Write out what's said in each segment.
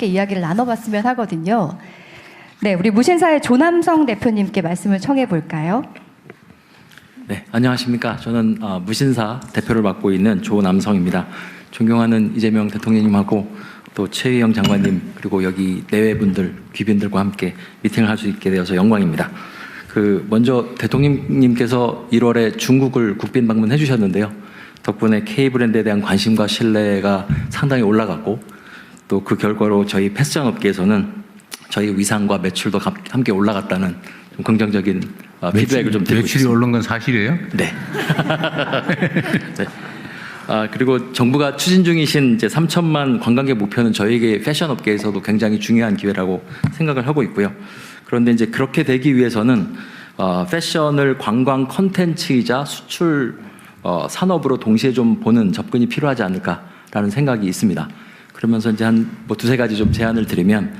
이야기를 나눠봤으면 하거든요. 네, 우리 무신사의 조남성 대표님께 말씀을 청해 볼까요? 네, 안녕하십니까. 저는 무신사 대표를 맡고 있는 조남성입니다. 존경하는 이재명 대통령님하고 또 최희영 장관님 그리고 여기 내외분들, 귀빈들과 함께 미팅을 할 수 있게 되어서 영광입니다. 먼저 대통령님께서 1월에 중국을 국빈 방문해 주셨는데요. 덕분에 K 브랜드에 대한 관심과 신뢰가 상당히 올라갔고 또 그 결과로 저희 패션 업계에서는 저희 위상과 매출도 함께 올라갔다는 좀 긍정적인 피드백을 좀 드리고 매출이 있습니다. 오른 건 사실이에요? 네. 네. 그리고 정부가 추진 중이신 이제 3천만 관광객 목표는 저희에게 패션 업계에서도 굉장히 중요한 기회라고 생각을 하고 있고요. 그런데 이제 그렇게 되기 위해서는 패션을 관광 콘텐츠이자 수출 산업으로 동시에 좀 보는 접근이 필요하지 않을까라는 생각이 있습니다. 그러면서 이제 한 두세 가지 좀 제안을 드리면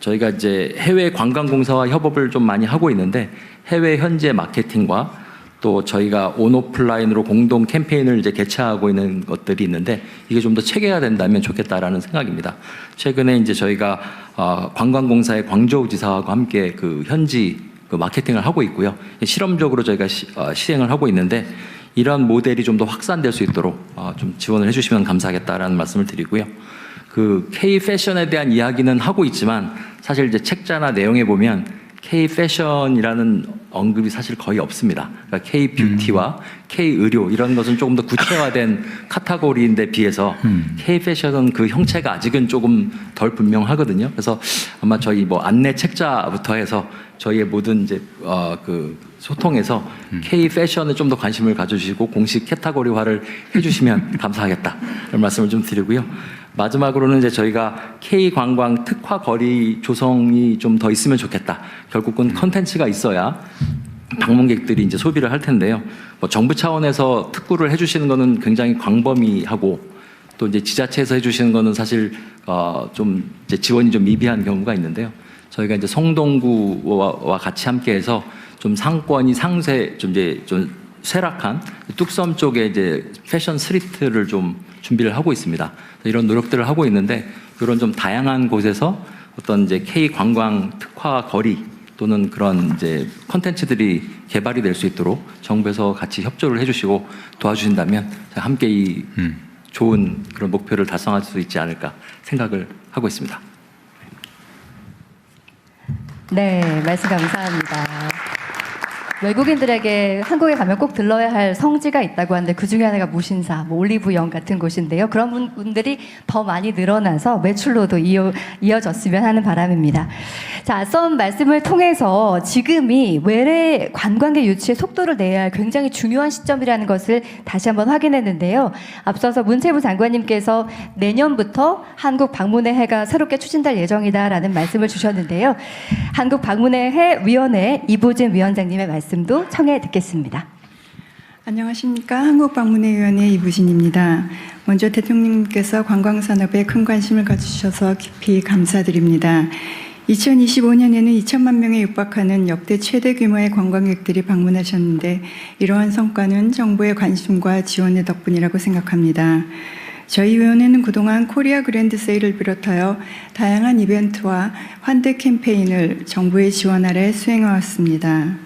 저희가 이제 해외 관광공사와 협업을 좀 많이 하고 있는데 해외 현지 마케팅과 또 저희가 온오프라인으로 공동 캠페인을 이제 개최하고 있는 것들이 있는데 이게 좀 더 체계화된다면 좋겠다라는 생각입니다. 최근에 이제 저희가 관광공사의 광저우 지사하고 함께 현지 마케팅을 하고 있고요. 실험적으로 저희가 시행을 하고 있는데 이런 모델이 좀 더 확산될 수 있도록 좀 지원을 해주시면 감사하겠다라는 말씀을 드리고요. K 패션에 대한 이야기는 하고 있지만 사실 이제 책자나 내용에 보면 K 패션이라는 언급이 사실 거의 없습니다. 그러니까 K 뷰티와 K 의료 이런 것은 조금 더 구체화된 카테고리인데 비해서 K 패션은 그 형체가 아직은 조금 덜 분명하거든요. 그래서 아마 저희 안내 책자부터 해서 저희의 모든 이제 소통에서 K 패션에 좀 더 관심을 가져주시고 공식 카테고리화를 해주시면 감사하겠다 이런 말씀을 좀 드리고요. 마지막으로는 이제 저희가 K 관광 특화 거리 조성이 좀 더 있으면 좋겠다. 결국은 컨텐츠가 있어야 방문객들이 이제 소비를 할 텐데요. 정부 차원에서 특구를 해주시는 거는 굉장히 광범위하고 또 이제 지자체에서 해주시는 거는 사실 좀 이제 지원이 좀 미비한 경우가 있는데요. 저희가 이제 성동구와 같이 함께해서 좀 상권이 좀 쇠락한 뚝섬 쪽에 이제 패션 스트리트를 좀 준비를 하고 있습니다. 이런 노력들을 하고 있는데 이런 좀 다양한 곳에서 어떤 이제 K 관광 특화 거리 또는 그런 이제 콘텐츠들이 개발이 될 수 있도록 정부에서 같이 협조를 해주시고 도와주신다면 함께 이 좋은 그런 목표를 달성할 수 있지 않을까 생각을 하고 있습니다. 네, 말씀 감사합니다. 외국인들에게 한국에 가면 꼭 들러야 할 성지가 있다고 하는데 그 중에 하나가 무신사, 올리브영 같은 곳인데요. 그런 분들이 더 많이 늘어나서 매출로도 이어졌으면 하는 바람입니다. 자, 앞선 말씀을 통해서 지금이 외래 관광객 유치의 속도를 내야 할 굉장히 중요한 시점이라는 것을 다시 한번 확인했는데요. 앞서서 문체부 장관님께서 내년부터 한국 방문의 해가 새롭게 추진될 예정이다라는 말씀을 주셨는데요. 한국 방문의 해 위원회 이보진 위원장님의 말씀도 청해 듣겠습니다. 안녕하십니까. 한국방문회위원회 이부진입니다. 먼저 대통령님께서 관광산업에 큰 관심을 가지셔서 깊이 감사드립니다. 2025년에는 2천만 명에 육박하는 역대 최대 규모의 관광객들이 방문하셨는데 이러한 성과는 정부의 관심과 지원의 덕분이라고 생각합니다. 저희 위원회는 그동안 코리아 그랜드 세일을 비롯하여 다양한 이벤트와 환대 캠페인을 정부의 지원 아래 수행해왔습니다.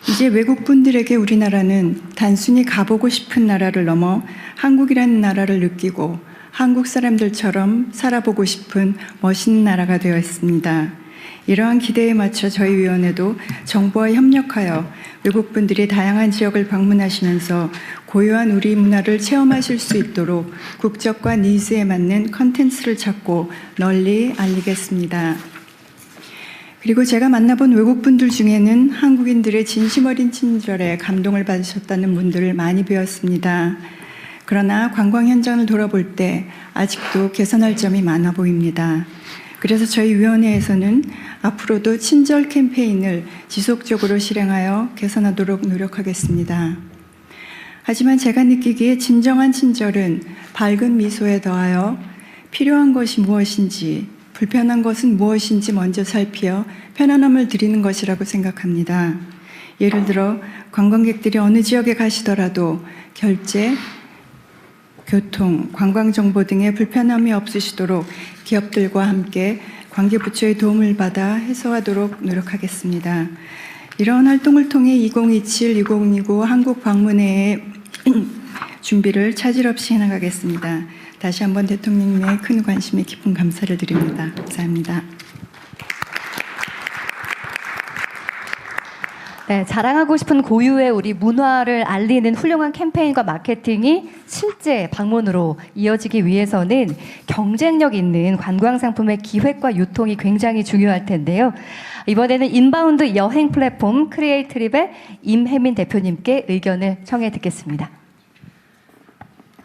이제 외국분들에게 우리나라는 단순히 가보고 싶은 나라를 넘어 한국이라는 나라를 느끼고 한국 사람들처럼 살아보고 싶은 멋있는 나라가 되어 있습니다. 이러한 기대에 맞춰 저희 위원회도 정부와 협력하여 외국분들이 다양한 지역을 방문하시면서 고유한 우리 문화를 체험하실 수 있도록 국적과 니즈에 맞는 컨텐츠를 찾고 널리 알리겠습니다. 그리고 제가 만나본 외국분들 중에는 한국인들의 진심 어린 친절에 감동을 받으셨다는 분들을 많이 배웠습니다. 그러나 관광 현장을 돌아볼 때 아직도 개선할 점이 많아 보입니다. 그래서 저희 위원회에서는 앞으로도 친절 캠페인을 지속적으로 실행하여 개선하도록 노력하겠습니다. 하지만 제가 느끼기에 진정한 친절은 밝은 미소에 더하여 필요한 것이 무엇인지 불편한 것은 무엇인지 먼저 살피어 편안함을 드리는 것이라고 생각합니다. 예를 들어 관광객들이 어느 지역에 가시더라도 결제, 교통, 관광정보 등의 불편함이 없으시도록 기업들과 함께 관계부처의 도움을 받아 해소하도록 노력하겠습니다. 이러한 활동을 통해 2027-2029 한국 방문회의 준비를 차질 없이 해나가겠습니다. 다시 한번 대통령님의 큰 관심에 깊은 감사를 드립니다. 감사합니다. 네, 자랑하고 싶은 고유의 우리 문화를 알리는 훌륭한 캠페인과 마케팅이 실제 방문으로 이어지기 위해서는 경쟁력 있는 관광 상품의 기획과 유통이 굉장히 중요할 텐데요. 이번에는 인바운드 여행 플랫폼 크리에이트립의 임혜민 대표님께 의견을 청해 듣겠습니다.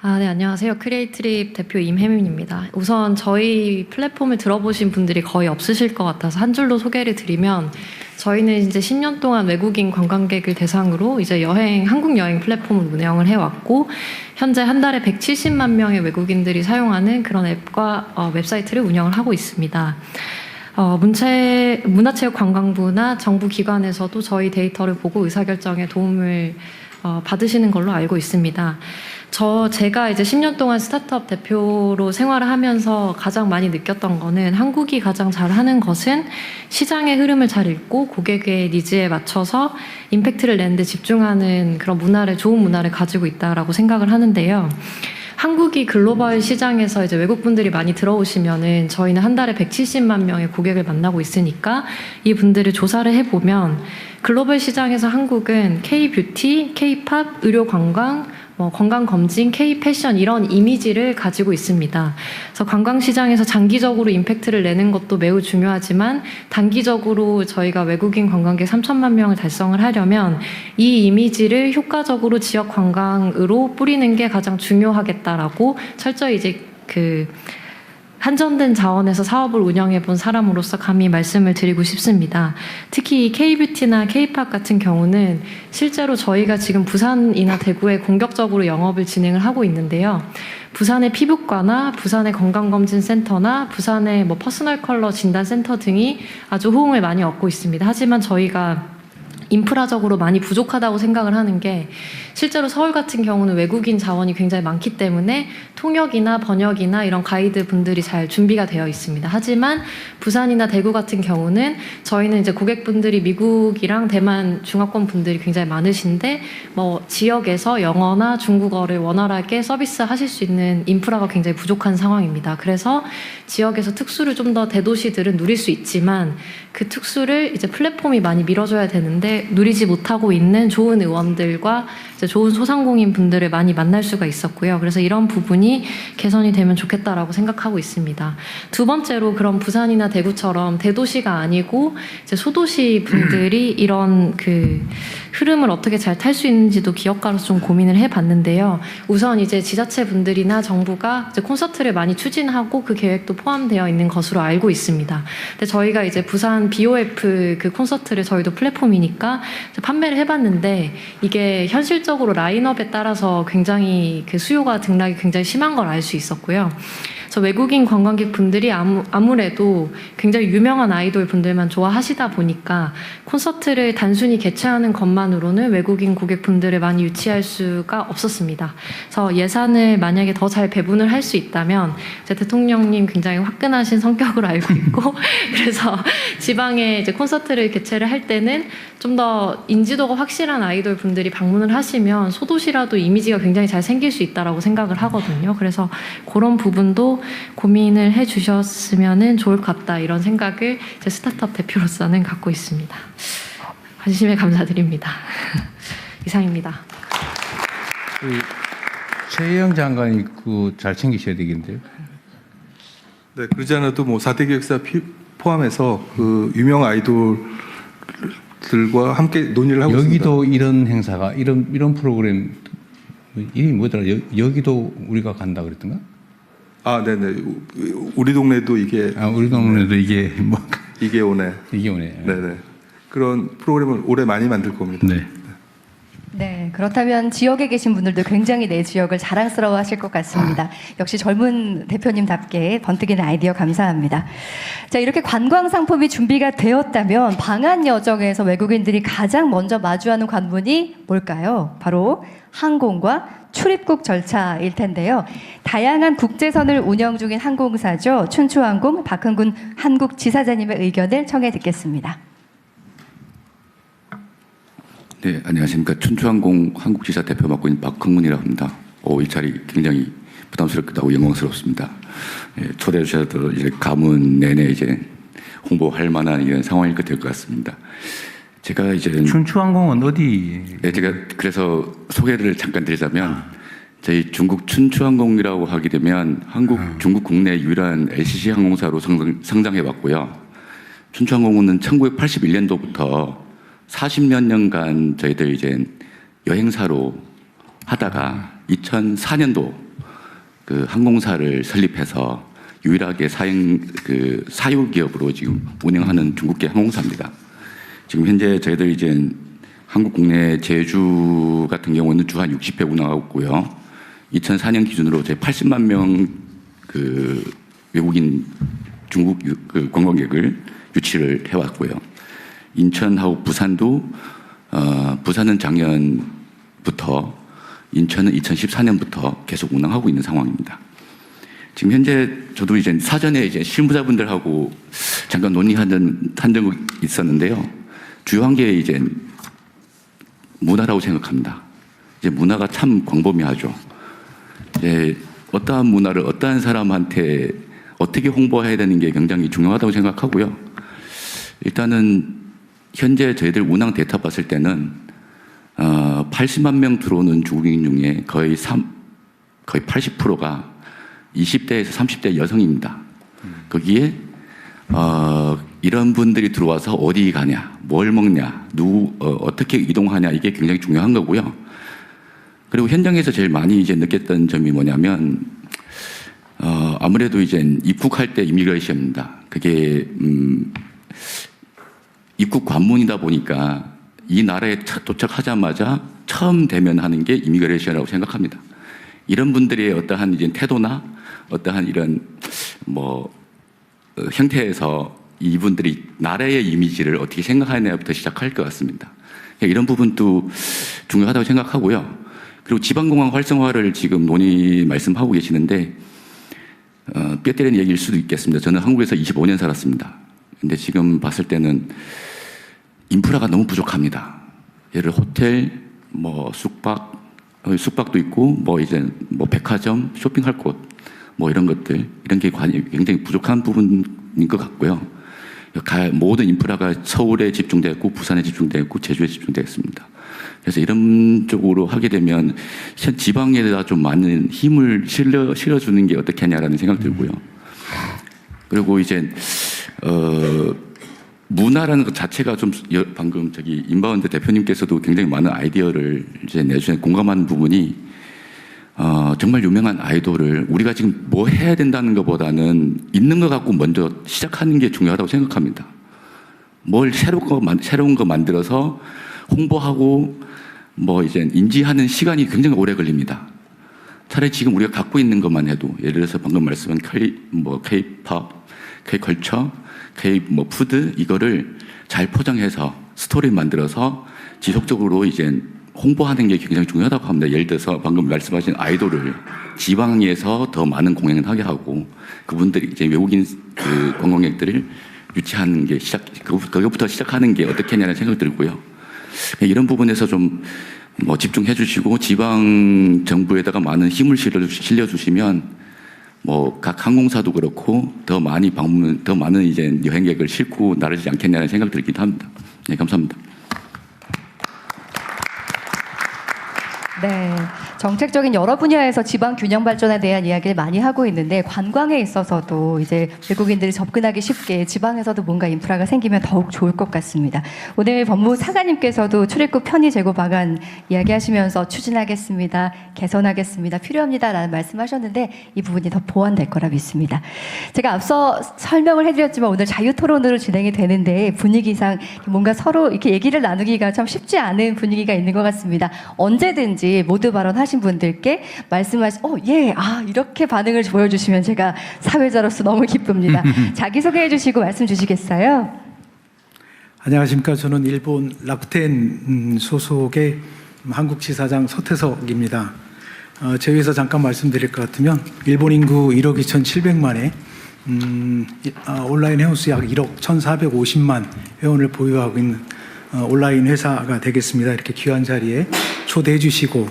네, 안녕하세요. 크리에이트립 대표 임혜민입니다. 우선 저희 플랫폼을 들어보신 분들이 거의 없으실 것 같아서 한 줄로 소개를 드리면, 저희는 이제 10년 동안 외국인 관광객을 대상으로 이제 한국 여행 플랫폼을 운영을 해왔고, 현재 한 달에 170만 명의 외국인들이 사용하는 그런 앱과 웹사이트를 운영을 하고 있습니다. 문화체육관광부나 정부 기관에서도 저희 데이터를 보고 의사결정에 도움을 받으시는 걸로 알고 있습니다. 제가 이제 10년 동안 스타트업 대표로 생활을 하면서 가장 많이 느꼈던 거는, 한국이 가장 잘하는 것은 시장의 흐름을 잘 읽고 고객의 니즈에 맞춰서 임팩트를 내는 데 집중하는 그런 좋은 문화를 가지고 있다라고 생각을 하는데요. 한국이 글로벌 시장에서 이제 외국분들이 많이 들어오시면은 저희는 한 달에 170만 명의 고객을 만나고 있으니까, 이 분들을 조사를 해보면 글로벌 시장에서 한국은 K-뷰티, K-팝, 의료관광, 건강검진, K-패션 이런 이미지를 가지고 있습니다. 그래서 관광시장에서 장기적으로 임팩트를 내는 것도 매우 중요하지만, 단기적으로 저희가 외국인 관광객 3천만 명을 달성을 하려면 이 이미지를 효과적으로 지역 관광으로 뿌리는 게 가장 중요하겠다라고 철저히 이제 한정된 자원에서 사업을 운영해 본 사람으로서 감히 말씀을 드리고 싶습니다. 특히 이 K-뷰티나 K-팝 같은 경우는 실제로 저희가 지금 부산이나 대구에 공격적으로 영업을 진행을 하고 있는데요. 부산의 피부과나 부산의 건강검진센터나 부산의 퍼스널 컬러 진단센터 등이 아주 호응을 많이 얻고 있습니다. 하지만 저희가 인프라적으로 많이 부족하다고 생각을 하는 게, 실제로 서울 같은 경우는 외국인 자원이 굉장히 많기 때문에 통역이나 번역이나 이런 가이드 분들이 잘 준비가 되어 있습니다. 하지만 부산이나 대구 같은 경우는 저희는 이제 고객분들이 미국이랑 대만 중화권 분들이 굉장히 많으신데, 지역에서 영어나 중국어를 원활하게 서비스 하실 수 있는 인프라가 굉장히 부족한 상황입니다. 그래서 지역에서 특수를 좀 더 대도시들은 누릴 수 있지만, 그 특수를 이제 플랫폼이 많이 밀어줘야 되는데 누리지 못하고 있는 좋은 의원들과 이제 좋은 소상공인 분들을 많이 만날 수가 있었고요. 그래서 이런 부분이 개선이 되면 좋겠다라고 생각하고 있습니다. 두 번째로, 그런 부산이나 대구처럼 대도시가 아니고 이제 소도시 분들이 이런 흐름을 어떻게 잘 탈 수 있는지도 기업가로서 좀 고민을 해봤는데요. 우선 이제 지자체 분들이나 정부가 이제 콘서트를 많이 추진하고 그 계획도 포함되어 있는 것으로 알고 있습니다. 근데 저희가 이제 부산 BOF 콘서트를 저희도 플랫폼이니까 판매를 해봤는데, 이게 현실적으로 라인업에 따라서 굉장히 수요가 등락이 굉장히 심한 걸 알 수 있었고요. 그래서 외국인 관광객 분들이 아무래도 굉장히 유명한 아이돌 분들만 좋아하시다 보니까 콘서트를 단순히 개최하는 것만으로는 외국인 고객분들을 많이 유치할 수가 없었습니다. 그래서 예산을 만약에 더 잘 배분을 할 수 있다면, 제 대통령님 굉장히 화끈하신 성격으로 알고 있고 그래서 지방에 이제 콘서트를 개최를 할 때는 좀 더 인지도가 확실한 아이돌 분들이 방문을 하시면 소도시라도 이미지가 굉장히 잘 생길 수 있다라고 생각을 하거든요. 그래서 그런 부분도 고민을 해주셨으면 좋을 것 같다, 이런 생각을 제 스타트업 대표로서는 갖고 있습니다. 관심에 감사드립니다. 이상입니다. 최혜영 장관이 잘 챙기셔야 되겠는데요. 네, 그러지 않아도 4대 기획사 포함해서 유명 아이돌들과 함께 논의를 하고 있습니다. 여기도 이런 행사가 이런 프로그램 이름이 뭐더라? 여기도 우리가 간다 그랬던가? 네네. 우리 동네도 이게. 우리 동네도 이게 이게 오네. 이게 오네. 네네. 그런 프로그램을 올해 많이 만들 겁니다. 네. 네, 그렇다면 지역에 계신 분들도 굉장히 내 지역을 자랑스러워 하실 것 같습니다. 역시 젊은 대표님답게 번뜩이는 아이디어 감사합니다. 자, 이렇게 관광 상품이 준비가 되었다면 방한 여정에서 외국인들이 가장 먼저 마주하는 관문이 뭘까요? 바로 항공과 출입국 절차일 텐데요. 다양한 국제선을 운영 중인 항공사죠. 춘추항공 박흥근 한국지사장님의 의견을 청해 듣겠습니다. 네, 안녕하십니까. 춘추항공 한국지사 대표 맡고 있는 박흥문이라고 합니다. 이 자리 굉장히 부담스럽기도 하고 영광스럽습니다. 초대해 주셔서 이제 가문 내내 이제 홍보할 만한 이런 상황일 것 같습니다. 제가 이제 춘추항공은 어디? 네, 제가 그래서 소개를 잠깐 드리자면 저희 중국 춘추항공이라고 하게 되면 중국 국내 유일한 LCC 항공사로 성장해 왔고요. 춘추항공은 1981년도부터 40몇 년간 저희들 이제 여행사로 하다가 2004년도 그 항공사를 설립해서 유일하게 사유 기업으로 지금 운영하는 중국계 항공사입니다. 지금 현재 저희들 이제 한국 국내 제주 같은 경우는 주 한 60회 운항하고 있고요. 2004년 기준으로 제 80만 명 그 외국인 중국 그 관광객을 유치를 해왔고요. 인천하고 부산도 부산은 작년부터 인천은 2014년부터 계속 운항하고 있는 상황입니다. 지금 현재 저도 이제 사전에 이제 실무자분들하고 잠깐 논의한 적이 있었는데요. 주요한 게 이제 문화라고 생각합니다. 이제 문화가 참 광범위하죠. 이제 어떠한 문화를 어떠한 사람한테 어떻게 홍보해야 되는 게 굉장히 중요하다고 생각하고요. 일단은 현재 저희들 운항 데이터 봤을 때는 80만 명 들어오는 중국인 중에 거의 80%가 20대에서 30대 여성입니다. 거기에 이런 분들이 들어와서 어디 가냐, 뭘 먹냐, 어떻게 이동하냐 이게 굉장히 중요한 거고요. 그리고 현장에서 제일 많이 이제 느꼈던 점이 뭐냐면 아무래도 이제 입국할 때 이미그레이션입니다. 그게 입국 관문이다 보니까 이 나라에 도착하자마자 처음 대면하는 게 이미그레이션이라고 생각합니다. 이런 분들의 어떠한 이제 태도나 어떠한 이런 형태에서 이분들이 나라의 이미지를 어떻게 생각하느냐부터 시작할 것 같습니다. 이런 부분도 중요하다고 생각하고요. 그리고 지방공항 활성화를 지금 말씀하고 계시는데 뼈 때리는 얘기일 수도 있겠습니다. 저는 한국에서 25년 살았습니다. 근데 지금 봤을 때는 인프라가 너무 부족합니다. 예를 들어 호텔, 숙박도 있고, 백화점, 쇼핑할 곳, 이런 것들, 이런 게 굉장히 부족한 부분인 것 같고요. 모든 인프라가 서울에 집중되어 있고, 부산에 집중되어 있고, 제주에 집중되어 있습니다. 그래서 이런 쪽으로 하게 되면 현 지방에다 좀 많은 힘을 실어주는 게 어떻겠냐라는 생각 들고요. 그리고 이제 문화라는 것 자체가 좀 방금 인바운드 대표님께서도 굉장히 많은 아이디어를 이제 내주신 공감하는 부분이 정말 유명한 아이돌을 우리가 지금 뭐 해야 된다는 것보다는 있는 것 갖고 먼저 시작하는 게 중요하다고 생각합니다. 뭘 새로운 거 만들어서 홍보하고 이제 인지하는 시간이 굉장히 오래 걸립니다. 차라리 지금 우리가 갖고 있는 것만 해도 예를 들어서 방금 말씀한 K-pop, K-컬처, 푸드 이거를 잘 포장해서 스토리 만들어서 지속적으로 이제 홍보하는 게 굉장히 중요하다고 합니다. 예를 들어서 방금 말씀하신 아이돌을 지방에서 더 많은 공연을 하게 하고 그분들이 이제 외국인 관광객들을 유치하는 게 그것부터 시작하는 게 어떻겠냐는 생각이 들고요. 이런 부분에서 좀 집중해 주시고 지방 정부에다가 많은 힘을 실려주시면 각 항공사도 그렇고 더 많은 이제 여행객을 싣고 나르지 않겠냐는 생각이 들기도 합니다. 네, 감사합니다. 네, 정책적인 여러 분야에서 지방 균형 발전에 대한 이야기를 많이 하고 있는데 관광에 있어서도 이제 외국인들이 접근하기 쉽게 지방에서도 뭔가 인프라가 생기면 더욱 좋을 것 같습니다. 오늘 법무사관님께서도 출입국 편의 제고 방안 이야기하시면서 추진하겠습니다, 개선하겠습니다, 필요합니다라는 말씀하셨는데 이 부분이 더 보완될 거라 믿습니다. 제가 앞서 설명을 해드렸지만 오늘 자유토론으로 진행이 되는데 분위기상 뭔가 서로 이렇게 얘기를 나누기가 참 쉽지 않은 분위기가 있는 것 같습니다. 언제든지 모두 발언하신 분들께 이렇게 반응을 보여주시면 제가 사회자로서 너무 기쁩니다. 자기소개해 주시고 말씀 주시겠어요? 안녕하십니까. 저는 일본 라쿠텐 소속의 한국지사장 서태석입니다. 제외해서 잠깐 말씀드릴 것 같으면 일본 인구 1억 2,700만에 온라인 회원수 약 1억 1,450만 회원을 보유하고 있는 온라인 회사가 되겠습니다. 이렇게 귀한 자리에 초대해 주시고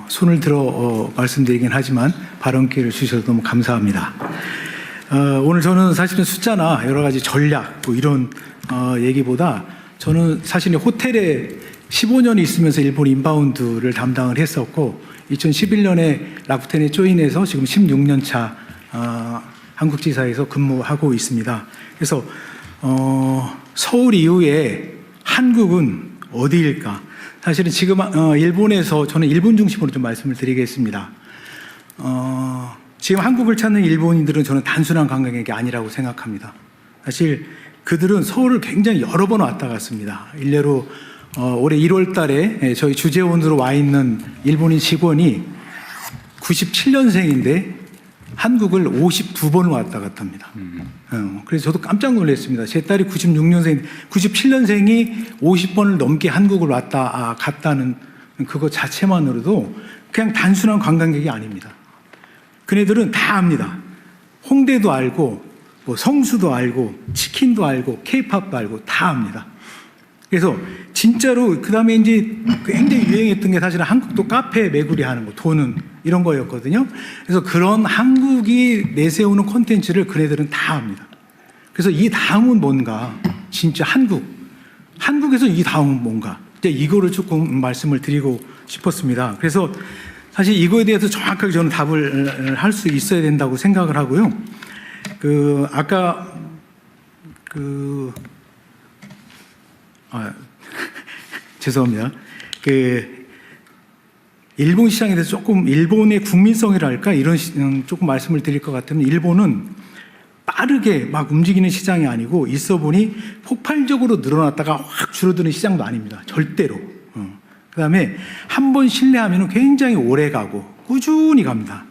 손을 들어 말씀드리긴 하지만 발언 기회를 주셔서 너무 감사합니다. 오늘 저는 사실은 숫자나 여러 가지 전략 뭐 이런 얘기보다 저는 사실 호텔에 15년이 있으면서 일본 인바운드를 담당을 했었고 2011년에 라쿠텐에 조인해서 지금 16년 차 한국지사에서 근무하고 있습니다. 그래서 서울 이후에 한국은 어디일까? 사실은 지금 일본에서 저는 일본 중심으로 좀 말씀을 드리겠습니다. 지금 한국을 찾는 일본인들은 저는 단순한 관광객이 아니라고 생각합니다. 사실 그들은 서울을 굉장히 여러 번 왔다 갔습니다. 일례로 올해 1월 달에 저희 주재원으로 와 있는 일본인 직원이 97년생인데 한국을 52번 왔다 갔답니다. 그래서 저도 깜짝 놀랐습니다. 제 딸이 96년생, 97년생이 50번을 넘게 한국을 왔다 갔다는 그거 자체만으로도 그냥 단순한 관광객이 아닙니다. 그네들은 다 압니다. 홍대도 알고, 뭐 성수도 알고, 치킨도 알고, 케이팝도 알고 다 압니다. 그래서 진짜로 그 다음에 이제 굉장히 유행했던 게 사실은 한국도 카페 매구리 하는 거, 도는 이런 거였거든요. 그래서 그런 한국이 내세우는 콘텐츠를 그네들은 다 합니다. 그래서 이 다음은 뭔가, 진짜 한국에서 이 다음은 뭔가, 이제 이거를 조금 말씀을 드리고 싶었습니다. 그래서 사실 이거에 대해서 정확하게 저는 답을 할 수 있어야 된다고 생각을 하고요. 아까 죄송합니다. 일본 시장에 대해서 조금 일본의 국민성이랄까 이런 조금 말씀을 드릴 것 같으면 일본은 빠르게 막 움직이는 시장이 아니고 있어 보니 폭발적으로 늘어났다가 확 줄어드는 시장도 아닙니다. 절대로. 그다음에 한 번 신뢰하면 굉장히 오래 가고 꾸준히 갑니다.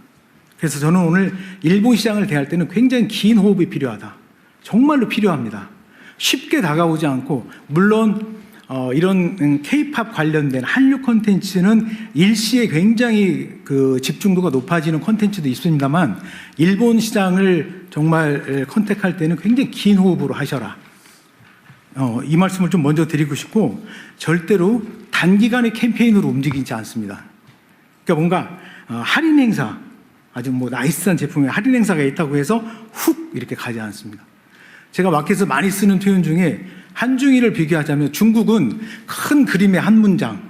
그래서 저는 오늘 일본 시장을 대할 때는 굉장히 긴 호흡이 필요하다. 정말로 필요합니다. 쉽게 다가오지 않고 물론 이런 K-팝 관련된 한류 콘텐츠는 일시에 굉장히 집중도가 높아지는 콘텐츠도 있습니다만 일본 시장을 정말 컨택할 때는 굉장히 긴 호흡으로 하셔라. 이 말씀을 좀 먼저 드리고 싶고 절대로 단기간의 캠페인으로 움직이지 않습니다. 그러니까 뭔가 할인 행사, 아주 뭐 나이스한 제품에 할인 행사가 있다고 해서 훅 이렇게 가지 않습니다. 제가 마켓에서 많이 쓰는 표현 중에 한중일을 비교하자면 중국은 큰 그림의 한 문장,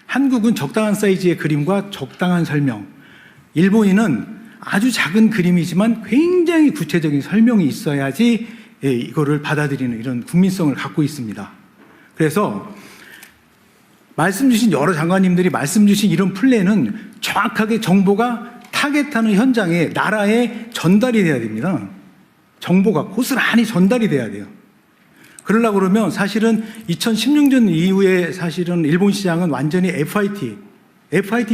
한국은 적당한 사이즈의 그림과 적당한 설명, 일본인은 아주 작은 그림이지만 굉장히 구체적인 설명이 있어야지 이거를 받아들이는 이런 국민성을 갖고 있습니다. 그래서 말씀 주신 여러 장관님들이 말씀 주신 이런 플랜은 정확하게 정보가 타겟하는 현장에 나라에 전달이 돼야 됩니다. 정보가 고스란히 전달이 돼야 돼요. 그러려고 그러면 사실은 2016년 이후에 사실은 일본 시장은 완전히 FIT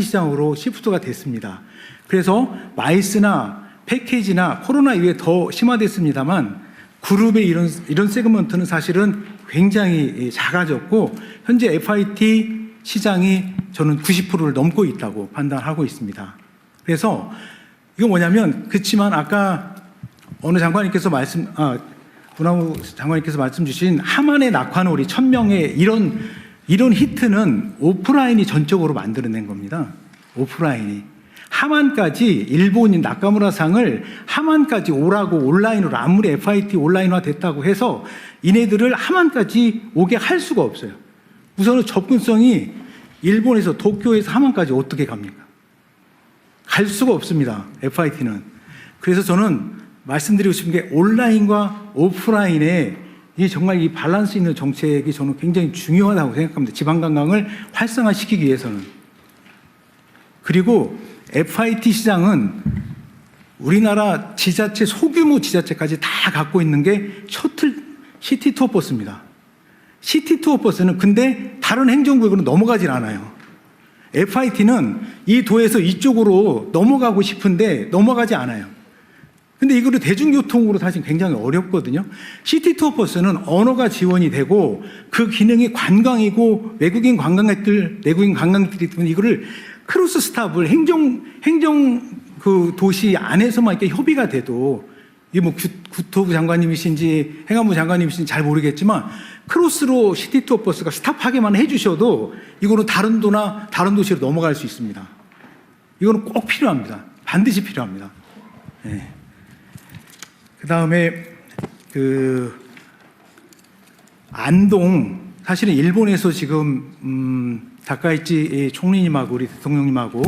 시장으로 시프트가 됐습니다. 그래서 마이스나 패키지나 코로나 이후에 더 심화됐습니다만 그룹의 이런 세그먼트는 사실은 굉장히 작아졌고 현재 FIT 시장이 저는 90%를 넘고 있다고 판단하고 있습니다. 그래서 이거 뭐냐면 그렇지만 아까 어느 장관님께서 문화부 장관님께서 말씀 주신 하만의 낙화놀이 1000명의 이런 히트는 오프라인이 전적으로 만들어낸 겁니다. 오프라인이. 하만까지 일본인 나카무라상을 하만까지 오라고 온라인으로 아무리 FIT 온라인화 됐다고 해서 이네들을 하만까지 오게 할 수가 없어요. 우선은 접근성이 일본에서 도쿄에서 하만까지 어떻게 갑니까? 갈 수가 없습니다. FIT는. 그래서 저는 말씀드리고 싶은 게 온라인과 오프라인의 이 정말 이 밸런스 있는 정책이 저는 굉장히 중요하다고 생각합니다. 지방관광을 활성화시키기 위해서는. 그리고 FIT 시장은 우리나라 지자체, 소규모 지자체까지 다 갖고 있는 게 시티 투어 버스입니다. 시티 투어 버스는 근데 다른 행정구역으로 넘어가질 않아요. FIT는 이 도에서 이쪽으로 넘어가고 싶은데 넘어가지 않아요. 근데 이거를 대중교통으로 사실 굉장히 어렵거든요. 시티 투어 버스는 언어가 지원이 되고 그 기능이 관광이고 외국인 관광객들이 때문에 이거를 크루스 스탑을 행정 그 도시 안에서만 이렇게 협의가 돼도 이게 뭐 국토부 장관님이신지 행안부 장관님이신지 잘 모르겠지만 크로스로 시티 투어 버스가 스탑하게만 해주셔도 이거는 다른 도나 다른 도시로 넘어갈 수 있습니다. 이거는 꼭 필요합니다. 반드시 필요합니다. 네. 그 다음에 안동, 사실은 일본에서 지금 다카이치 총리님하고 우리 대통령님하고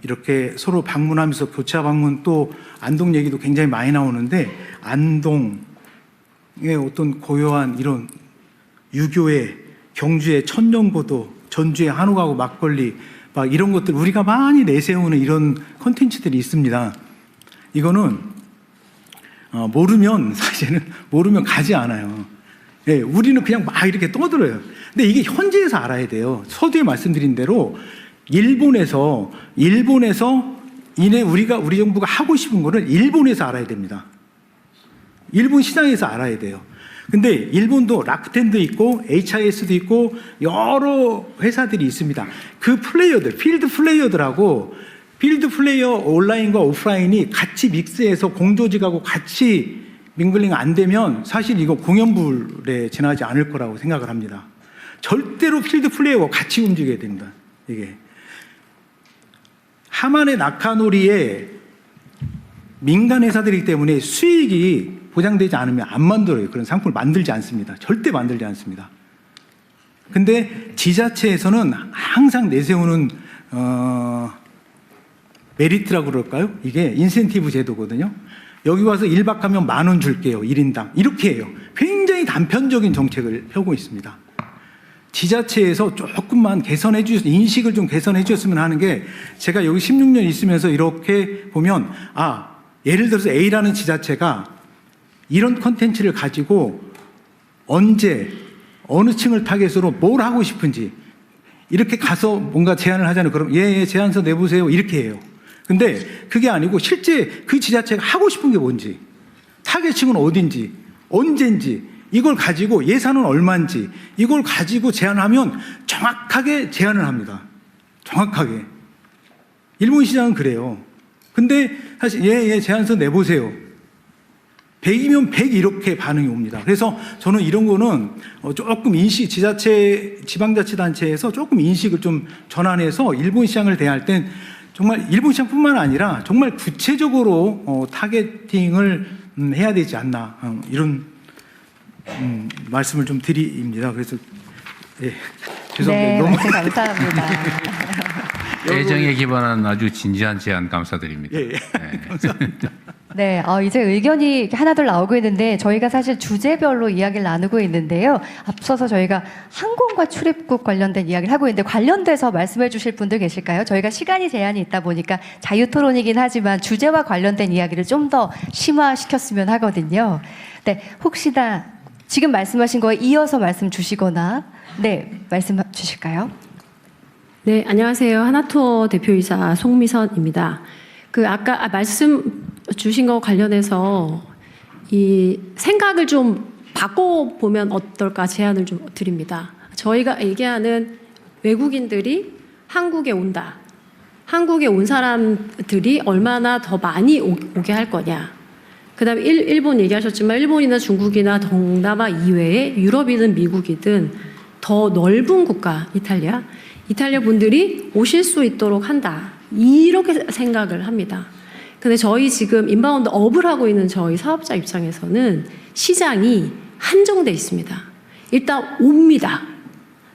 이렇게 서로 방문하면서 교차 방문, 또 안동 얘기도 굉장히 많이 나오는데, 안동의 어떤 고요한 이런 유교의, 경주의 천년고도, 전주의 한옥하고 막걸리, 막 이런 것들 우리가 많이 내세우는 이런 콘텐츠들이 있습니다. 이거는 모르면, 사실은 모르면 가지 않아요. 예, 우리는 그냥 막 이렇게 떠들어요. 근데 이게 현지에서 알아야 돼요. 서두에 말씀드린 대로 일본에서 우리 정부가 하고 싶은 거를 일본에서 알아야 됩니다. 일본 시장에서 알아야 돼요. 근데 일본도 라쿠텐도 있고 HIS도 있고 여러 회사들이 있습니다. 그 플레이어들, 필드 플레이어 온라인과 오프라인이 같이 믹스해서 공조직하고 같이 밍글링 안 되면 사실 이거 공연불에 지나지 않을 거라고 생각을 합니다. 절대로 필드 플레이어와 같이 움직여야 됩니다. 이게 하만의 낙하놀이에 민간 회사들이기 때문에 수익이 보장되지 않으면 안 만들어요. 그런 상품을 만들지 않습니다. 절대 만들지 않습니다. 근데 지자체에서는 항상 내세우는 메리트라고 그럴까요? 이게 인센티브 제도거든요. 여기 와서 1박 하면 10,000원 줄게요. 1인당. 이렇게 해요. 굉장히 단편적인 정책을 펴고 있습니다. 지자체에서 조금만 개선해 주셨으면, 인식을 좀 개선해 주셨으면 하는 게, 제가 여기 16년 있으면서 이렇게 보면, 예를 들어서 A라는 지자체가 이런 컨텐츠를 가지고 언제, 어느 층을 타겟으로 뭘 하고 싶은지 이렇게 가서 뭔가 제안을 하잖아요. 그럼 제안서 내보세요. 이렇게 해요. 근데 그게 아니고 실제 그 지자체가 하고 싶은 게 뭔지, 타겟층은 어딘지, 언젠지, 이걸 가지고 예산은 얼마인지 이걸 가지고 제안하면 정확하게 제안을 합니다. 정확하게. 일본 시장은 그래요. 근데 사실 제안서 내보세요. 100이면 100 이렇게 반응이 옵니다. 그래서 저는 이런 거는 조금 지방자치단체에서 조금 인식을 좀 전환해서 일본 시장을 대할 땐 정말 일본 시장뿐만 아니라 정말 구체적으로 타겟팅을 해야 되지 않나, 이런 말씀을 좀 드립니다. 그래서 죄송합니다. 네, 너무 말씀 감사합니다. 애정에 기반한 아주 진지한 제안 감사드립니다. 예. 감사합니다. 네, 이제 의견이 하나둘 나오고 있는데 저희가 사실 주제별로 이야기를 나누고 있는데요. 앞서서 저희가 항공과 출입국 관련된 이야기를 하고 있는데 관련돼서 말씀해 주실 분들 계실까요? 저희가 시간이 제한이 있다 보니까 자유토론이긴 하지만 주제와 관련된 이야기를 좀 더 심화시켰으면 하거든요. 네, 혹시나 지금 말씀하신 거에 이어서 말씀 주시거나, 네, 말씀 주실까요? 네, 안녕하세요. 하나투어 대표이사 송미선입니다. 아까 말씀 주신 거 관련해서 이 생각을 좀 바꿔보면 어떨까 제안을 좀 드립니다. 저희가 얘기하는 외국인들이 한국에 온다. 한국에 온 사람들이 얼마나 더 많이 오게 할 거냐. 그 다음에 일본 얘기하셨지만 일본이나 중국이나 동남아 이외에 유럽이든 미국이든 더 넓은 국가, 이탈리아 분들이 오실 수 있도록 한다. 이렇게 생각을 합니다. 근데 저희 지금 인바운드 업을 하고 있는 저희 사업자 입장에서는 시장이 한정돼 있습니다. 일단 옵니다.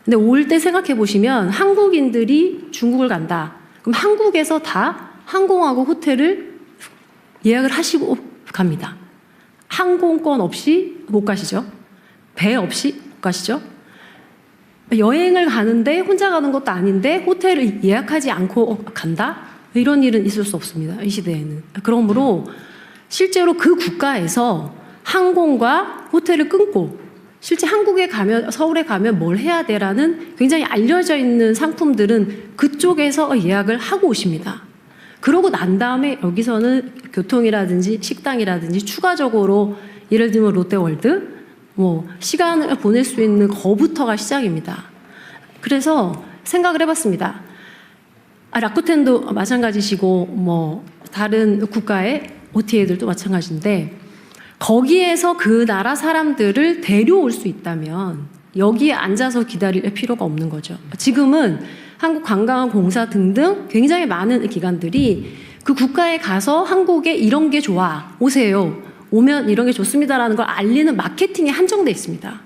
근데 올 때 생각해 보시면 한국인들이 중국을 간다. 그럼 한국에서 다 항공하고 호텔을 예약을 하시고 갑니다. 항공권 없이 못 가시죠? 배 없이 못 가시죠? 여행을 가는데 혼자 가는 것도 아닌데 호텔을 예약하지 않고 간다? 이런 일은 있을 수 없습니다. 이 시대에는. 그러므로 실제로 그 국가에서 항공과 호텔을 끊고 실제 한국에 가면, 서울에 가면 뭘 해야 돼라는 굉장히 알려져 있는 상품들은 그쪽에서 예약을 하고 오십니다. 그러고 난 다음에 여기서는 교통이라든지 식당이라든지 추가적으로 예를 들면 롯데월드, 시간을 보낼 수 있는 거부터가 시작입니다. 그래서 생각을 해봤습니다. 라쿠텐도 마찬가지시고 뭐 다른 국가의 OTA들도 마찬가지인데 거기에서 그 나라 사람들을 데려올 수 있다면 여기에 앉아서 기다릴 필요가 없는 거죠. 지금은 한국관광공사 등등 굉장히 많은 기관들이 그 국가에 가서 한국에 이런 게 좋아, 오세요. 오면 이런 게 좋습니다라는 걸 알리는 마케팅에 한정돼 있습니다.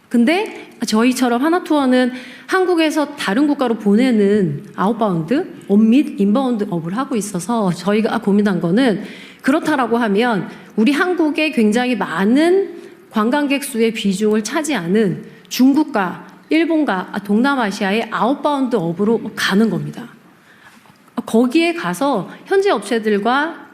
근데 저희처럼 하나투어는 한국에서 다른 국가로 보내는 아웃바운드 업 및 인바운드 업을 하고 있어서 저희가 고민한 거는 그렇다라고 하면 우리 한국에 굉장히 많은 관광객 수의 비중을 차지하는 중국과 일본과 동남아시아의 아웃바운드 업으로 가는 겁니다. 거기에 가서 현지 업체들과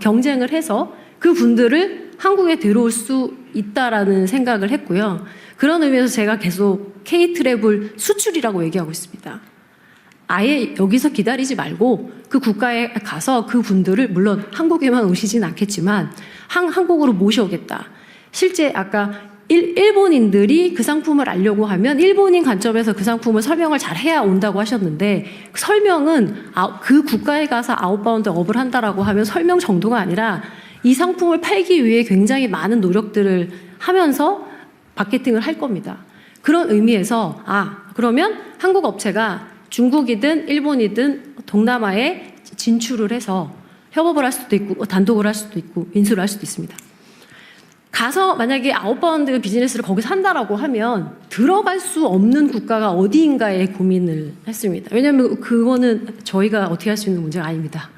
경쟁을 해서 그 분들을 한국에 들어올 수 있다라는 생각을 했고요. 그런 의미에서 제가 계속 K-트래블 수출이라고 얘기하고 있습니다. 아예 여기서 기다리지 말고 그 국가에 가서 그 분들을 물론 한국에만 오시진 않겠지만 한국으로 모셔오겠다. 실제 아까 일본인들이 그 상품을 알려고 하면 일본인 관점에서 그 상품을 설명을 잘 해야 온다고 하셨는데 설명은 그 국가에 가서 아웃바운드 업을 한다라고 하면 설명 정도가 아니라 이 상품을 팔기 위해 굉장히 많은 노력들을 하면서 마케팅을 할 겁니다. 그런 의미에서 그러면 한국 업체가 중국이든 일본이든 동남아에 진출을 해서 협업을 할 수도 있고 단독을 할 수도 있고 인수를 할 수도 있습니다. 가서 만약에 아웃바운드 비즈니스를 거기서 한다라고 하면 들어갈 수 없는 국가가 어디인가에 고민을 했습니다. 왜냐하면 그거는 저희가 어떻게 할 수 있는 문제가 아닙니다.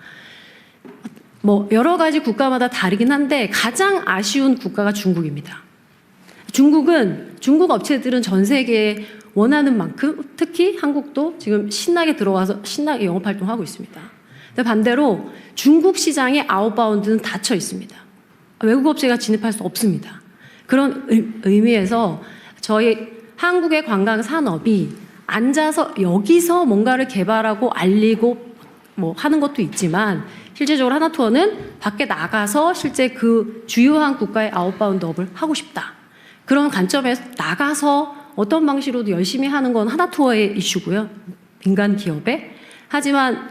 뭐 여러 가지 국가마다 다르긴 한데 가장 아쉬운 국가가 중국입니다. 중국 업체들은 전 세계에 원하는 만큼 특히 한국도 지금 신나게 들어와서 신나게 영업 활동하고 있습니다. 근데 반대로 중국 시장의 아웃바운드는 닫혀 있습니다. 외국 업체가 진입할 수 없습니다. 그런 의미에서 저희 한국의 관광 산업이 앉아서 여기서 뭔가를 개발하고 알리고 뭐 하는 것도 있지만 실제적으로 하나투어는 밖에 나가서 실제 그 주요한 국가의 아웃바운드 업을 하고 싶다. 그런 관점에서 나가서 어떤 방식으로도 열심히 하는 건 하나투어의 이슈고요. 민간 기업에. 하지만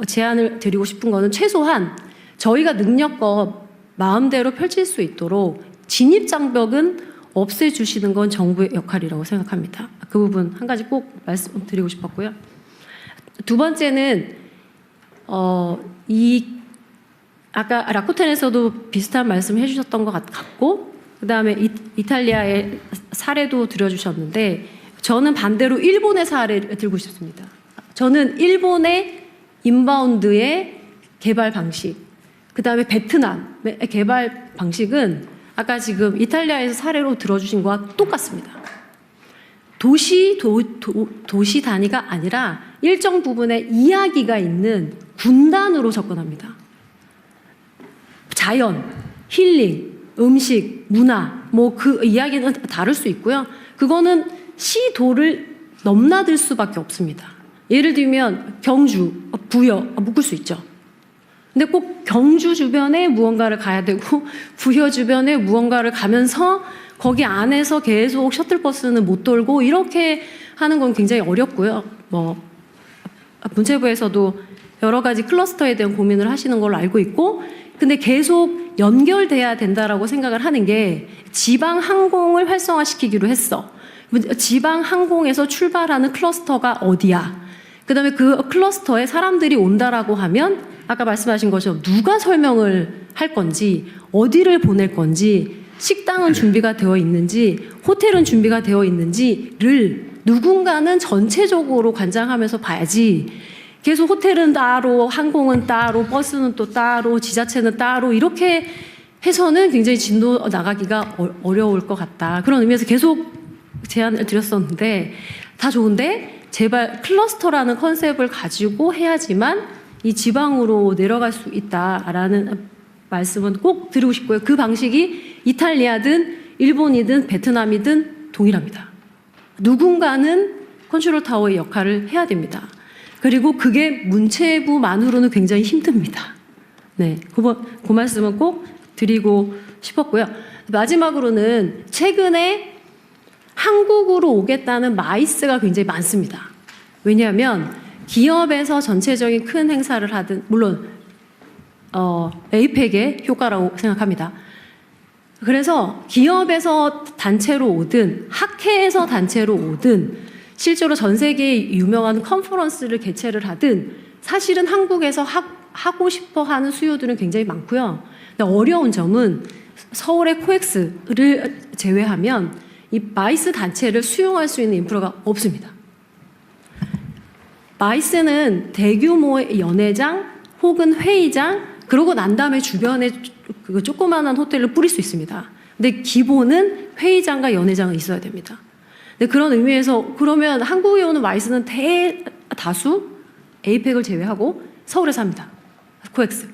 제안을 드리고 싶은 거는 최소한 저희가 능력껏 마음대로 펼칠 수 있도록 진입장벽은 없애주시는 건 정부의 역할이라고 생각합니다. 그 부분 한 가지 꼭 말씀드리고 싶었고요. 두 번째는 아까 라쿠텐에서도 비슷한 말씀 해주셨던 것 같고 그 다음에 이탈리아의 사례도 들어주셨는데 저는 반대로 일본의 사례를 들고 싶습니다. 저는 일본의 인바운드의 개발 방식 그 다음에 베트남의 개발 방식은 아까 지금 이탈리아에서 사례로 들어주신 거와 똑같습니다. 도시 단위가 아니라 일정 부분의 이야기가 있는 군단으로 접근합니다. 자연, 힐링, 음식, 문화, 뭐 그 이야기는 다를 수 있고요. 그거는 시도를 넘나들 수밖에 없습니다. 예를 들면 경주, 부여 묶을 수 있죠. 근데 꼭 경주 주변에 무언가를 가야 되고 부여 주변에 무언가를 가면서 거기 안에서 계속 셔틀버스는 못 돌고 이렇게 하는 건 굉장히 어렵고요. 뭐 문체부에서도 여러 가지 클러스터에 대한 고민을 하시는 걸로 알고 있고 근데 계속 연결돼야 된다라고 생각을 하는 게 지방 항공을 활성화시키기로 했어. 지방 항공에서 출발하는 클러스터가 어디야? 그다음에 그 클러스터에 사람들이 온다라고 하면 아까 말씀하신 것처럼 누가 설명을 할 건지 어디를 보낼 건지 식당은 준비가 되어 있는지 호텔은 준비가 되어 있는지를 누군가는 전체적으로 관장하면서 봐야지 계속 호텔은 따로 항공은 따로 버스는 또 따로 지자체는 따로 이렇게 해서는 굉장히 진도 나가기가 어려울 것 같다. 그런 의미에서 계속 제안을 드렸었는데 다 좋은데 제발 클러스터라는 컨셉을 가지고 해야지만 이 지방으로 내려갈 수 있다라는 말씀은 꼭 드리고 싶고요. 그 방식이 이탈리아든 일본이든 베트남이든 동일합니다. 누군가는 컨트롤 타워의 역할을 해야 됩니다. 그리고 그게 문체부만으로는 굉장히 힘듭니다. 네, 그 말씀은 꼭 드리고 싶었고요. 마지막으로는 최근에 한국으로 오겠다는 마이스가 굉장히 많습니다. 왜냐하면 기업에서 전체적인 큰 행사를 하든 물론 에이펙의 효과라고 생각합니다. 그래서 기업에서 단체로 오든 학회에서 단체로 오든 실제로 전 세계의 유명한 컨퍼런스를 개최를 하든 사실은 한국에서 하고 싶어 하는 수요들은 굉장히 많고요. 근데 어려운 점은 서울의 코엑스를 제외하면 이 마이스 단체를 수용할 수 있는 인프라가 없습니다. 마이스는 대규모의 연회장 혹은 회의장 그러고 난 다음에 주변에 그 조그마한 호텔을 뿌릴 수 있습니다. 근데 기본은 회의장과 연회장은 있어야 됩니다. 근데 그런 의미에서 그러면 한국에 오는 마이스는 대다수 에이펙을 제외하고 서울에서 합니다. 코엑스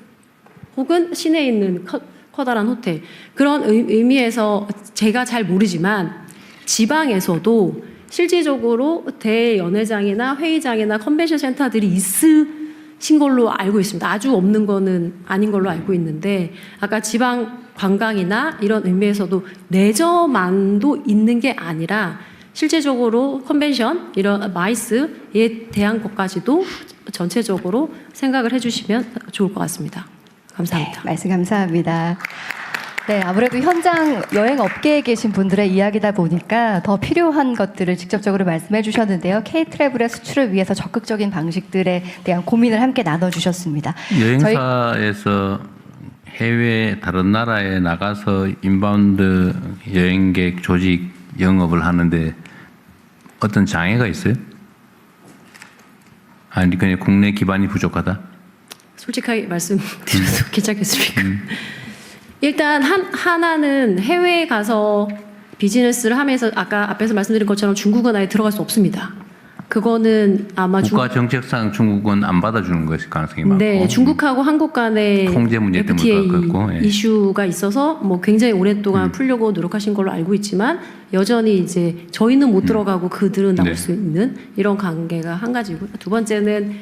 혹은 시내에 있는 커다란 호텔. 그런 의미에서 제가 잘 모르지만 지방에서도 실질적으로 대연회장이나 회의장이나 컨벤션 센터들이 있으신 걸로 알고 있습니다. 아주 없는 거는 아닌 걸로 알고 있는데 아까 지방 관광이나 이런 의미에서도 레저만도 있는 게 아니라 실제적으로 컨벤션 이런 마이스에 대한 것까지도 전체적으로 생각을 해주시면 좋을 것 같습니다. 감사합니다. 네, 말씀 감사합니다. 네, 아무래도 현장 여행 업계에 계신 분들의 이야기다 보니까 더 필요한 것들을 직접적으로 말씀해 주셨는데요. K-트래블의 수출을 위해서 적극적인 방식들에 대한 고민을 함께 나눠주셨습니다. 여행사에서 해외 다른 나라에 나가서 인바운드 여행객 조직 영업을 하는데 어떤 장애가 있어요? 아니 그냥 국내 기반이 부족하다? 솔직하게 말씀드려도 괜찮겠습니까? 일단 하나는 해외에 가서 비즈니스를 하면서 아까 앞에서 말씀드린 것처럼 중국은 아예 들어갈 수 없습니다. 그거는 아마 국가 정책상 중국은 안 받아주는 것일 가능성이 많고. 네, 중국하고 한국 간의 통제 문제 때문에 FTA 그렇고, 예. 이슈가 있어서 뭐 굉장히 오랫동안 풀려고 노력하신 걸로 알고 있지만 여전히 이제 저희는 못 들어가고 그들은 나올 네. 수 있는 이런 관계가 한 가지고 두 번째는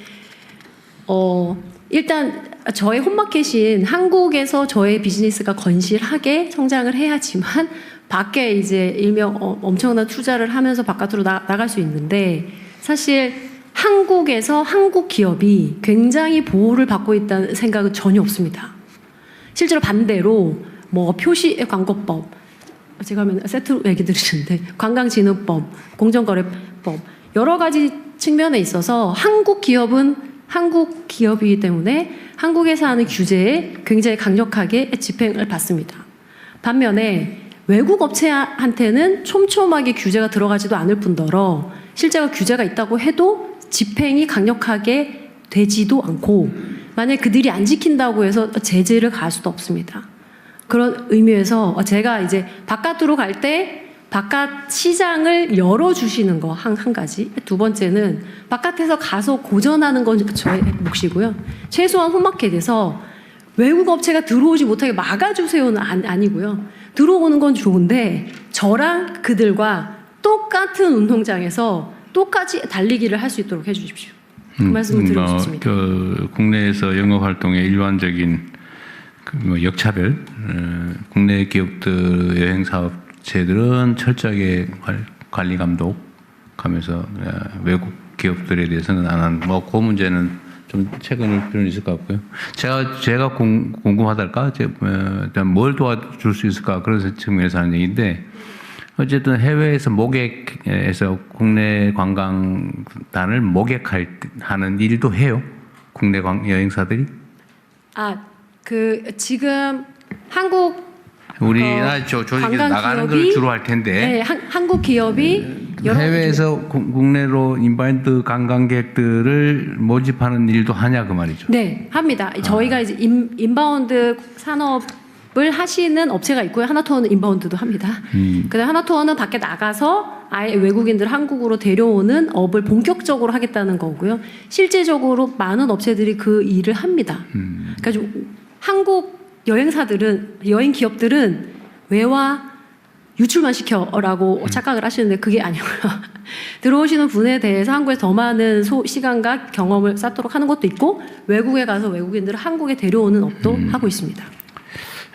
일단 저의 홈마켓인 한국에서 저의 비즈니스가 건실하게 성장을 해야지만 밖에 이제 일명 엄청난 투자를 하면서 바깥으로 나갈 수 있는데 사실 한국에서 한국 기업이 굉장히 보호를 받고 있다는 생각은 전혀 없습니다. 실제로 반대로 뭐 표시 광고법 제가 하면 세트 얘기 들으시는데 관광진흥법, 공정거래법 여러 가지 측면에 있어서 한국 기업은 한국 기업이기 때문에 한국에서 하는 규제에 굉장히 강력하게 집행을 받습니다. 반면에 외국 업체한테는 촘촘하게 규제가 들어가지도 않을 뿐더러 실제로 규제가 있다고 해도 집행이 강력하게 되지도 않고 만약 그들이 안 지킨다고 해서 제재를 가할 수도 없습니다. 그런 의미에서 제가 이제 바깥으로 갈 때 바깥 시장을 열어주시는 거 한 가지. 두 번째는 바깥에서 가서 고전하는 건 저의 몫이고요. 최소한 홈마켓에서 외국 업체가 들어오지 못하게 막아주세요는 아니고요. 들어오는 건 좋은데 저랑 그들과 똑같은 운동장에서 똑같이 달리기를 할 수 있도록 해주십시오. 그 말씀을 드리고 싶습니다. 국내에서 영업 활동의 일반적인 역차별, 국내 기업들 여행 사업체들은 철저하게 관리 감독하면서 외국 기업들에 대해서는 안 하는 그 문제는 좀 최근일 필요는 있을 것 같고요. 제가 궁금하달까? 뭘 도와줄 수 있을까? 그런 측면에서 하는 얘기인데 어쨌든 해외에서 모객에서 국내 관광단을 모객하는 일도 해요. 국내 여행사들이? 지금 한국 우리나라 조직에서 나가는 걸 주로 할 텐데. 네, 한국 기업이 해외에서 국내로 인바운드 관광객들을 모집하는 일도 하냐 그 말이죠. 네, 합니다. 저희가 이제 인바운드 산업을 하시는 업체가 있고요. 하나투어는 인바운드도 합니다. 그다음 하나투어는 밖에 나가서 아예 외국인들 한국으로 데려오는 업을 본격적으로 하겠다는 거고요. 실제적으로 많은 업체들이 그 일을 합니다. 그러니까 한국 여행 기업들은 외화 유출만 시켜라고 착각을 하시는데 그게 아니고요. 들어오시는 분에 대해서 한국에 더 많은 시간과 경험을 쌓도록 하는 것도 있고 외국에 가서 외국인들을 한국에 데려오는 업도 하고 있습니다.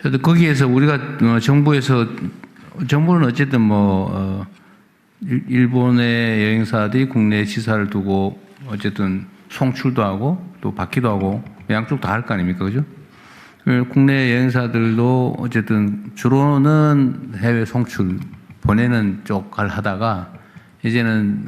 그래서 거기에서 우리가 정부는 어쨌든 일본의 여행사들이 국내 시사를 두고 어쨌든 송출도 하고 또 받기도 하고 양쪽 다 할 거 아닙니까, 그죠? 국내 여행사들도 어쨌든 주로는 해외 송출 보내는 쪽을 하다가 이제는